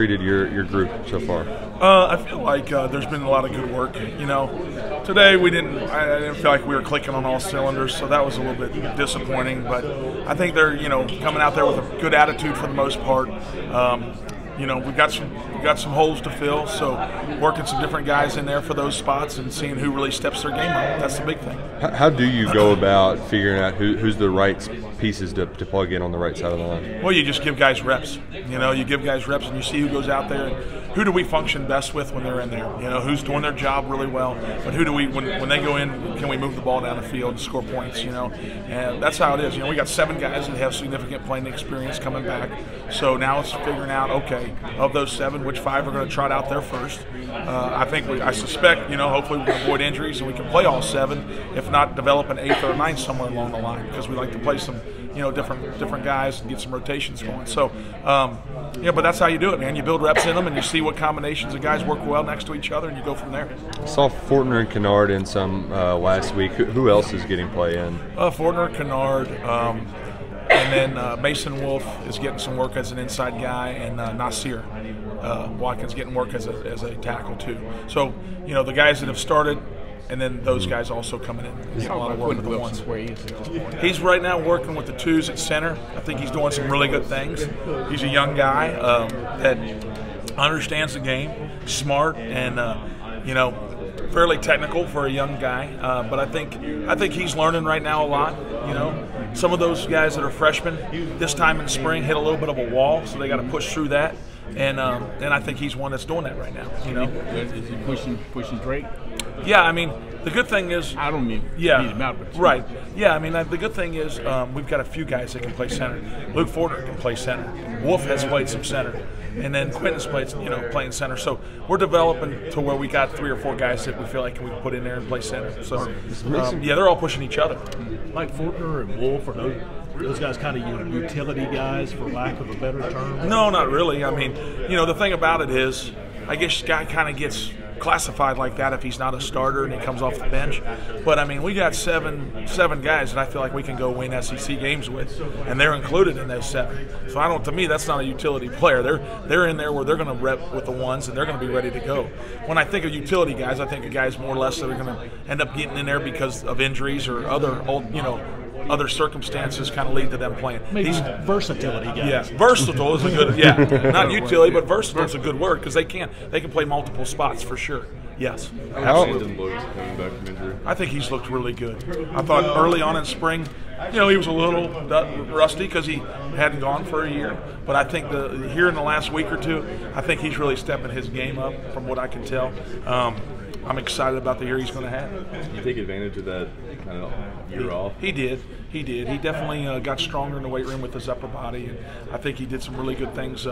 treated your group so far? I feel like there's been a lot of good work. You know, today I didn't feel like we were clicking on all cylinders, so that was a little bit disappointing. But I think they're coming out there with a good attitude for the most part. We've got some holes to fill, so working some different guys in there for those spots and seeing who really steps their game up. That's the big thing. How do you go about figuring out who's the right pieces to plug in on the right side of the line? Well, you just give guys reps. You give guys reps and you see who goes out there and who do we function best with when they're in there. Who's doing their job really well, but who do we, when they go in, can we move the ball down the field and score points, And that's how it is. We got 7 guys that have significant playing experience coming back. So now it's figuring out, okay, of those 7, which 5 are going to trot out there first. I suspect, hopefully we can avoid injuries and we can play all 7, if not develop an 8th or a 9th somewhere along the line, because we like to play some, different guys and get some rotations going. So, but that's how you do it, man. You build reps in them and you see what combinations of guys work well next to each other, and you go from there. I saw Fortner and Kennard in some last week. Who else is getting play in? Fortner, Kennard, and then Mason Wolf is getting some work as an inside guy, and Nasir Watkins getting work as a tackle too. So, the guys that have started, and then those guys also coming in. Getting a lot of work with the ones. He's right now working with the 2s at center. I think he's doing some really good things. He's a young guy that understands the game, smart, and fairly technical for a young guy. But I think he's learning right now a lot. Some of those guys that are freshmen this time in spring hit a little bit of a wall, so they got to push through that. And I think he's one that's doing that right now. Is he pushing Drake? Yeah, I mean, the good thing is, I don't mean beat him out, but right. Yeah, I mean, the good thing is we've got a few guys that can play center. Luke Fortner can play center. Wolf has played some center, and then Quentin's played, playing center. So we're developing to where we got 3 or 4 guys that we feel like we can put in there and play center. So they're all pushing each other. Like Fortner and Wolf, are those guys kind of utility guys, for lack of a better term? No, not really. I mean, the thing about it is, I guess this guy kind of gets classified like that if he's not a starter and he comes off the bench. But I mean, we got seven guys that I feel like we can go win SEC games with, and they're included in those 7. So to me, that's not a utility player. They're in there where they're going to rep with the ones and they're going to be ready to go. When I think of utility guys, I think of guys more or less that are going to end up getting in there because of injuries or other circumstances kind of lead to them playing. Maybe versatility guys. Yeah, versatile is a good, not utility, but versatile is a good word, because they can play multiple spots for sure. Yes. How coming back from injury? I think he's looked really good. I thought early on in spring, he was a little rusty because he hadn't gone for a year. But I think here in the last week or 2, I think he's really stepping his game up from what I can tell. I'm excited about the year he's going to have. You take advantage of that kind of year off? He did. He definitely got stronger in the weight room with his upper body, and I think he did some really good things,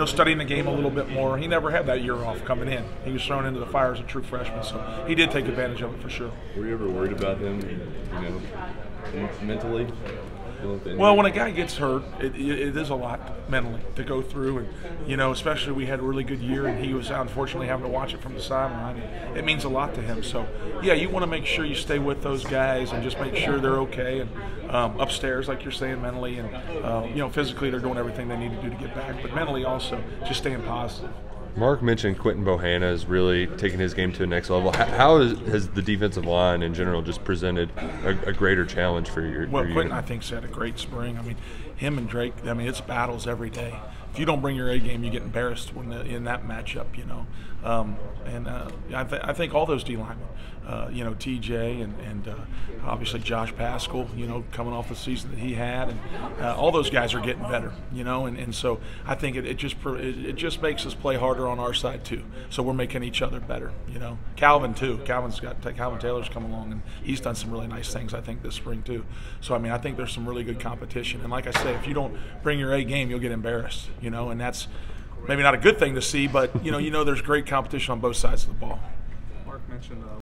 studying the game a little bit more. He never had that year off coming in. He was thrown into the fire as a true freshman, so he did take advantage of it for sure. Were you ever worried about him, mentally? Well, when a guy gets hurt, it is a lot mentally to go through, and especially we had a really good year, and he was unfortunately having to watch it from the sideline. It means a lot to him. So, yeah, you want to make sure you stay with those guys and just make sure they're okay, and upstairs, like you're saying, mentally, and physically they're doing everything they need to do to get back, but mentally also just staying positive. Mark mentioned Quentin Bohanna is really taking his game to the next level. How has the defensive line in general just presented a greater challenge for your Quentin, I think, has had a great spring. I mean, him and Drake, it's battles every day. If you don't bring your A game, you get embarrassed in that matchup, I think all those D linemen, TJ and obviously Josh Paschal, coming off the season that he had, and all those guys are getting better, and so I think it just makes us play harder on our side too. So we're making each other better, Calvin too. Calvin Taylor's come along, and he's done some really nice things, I think, this spring too. So I think there's some really good competition, and like I say, if you don't bring your A game, you'll get embarrassed, and that's maybe not a good thing to see, but there's great competition on both sides of the ball. Mark mentioned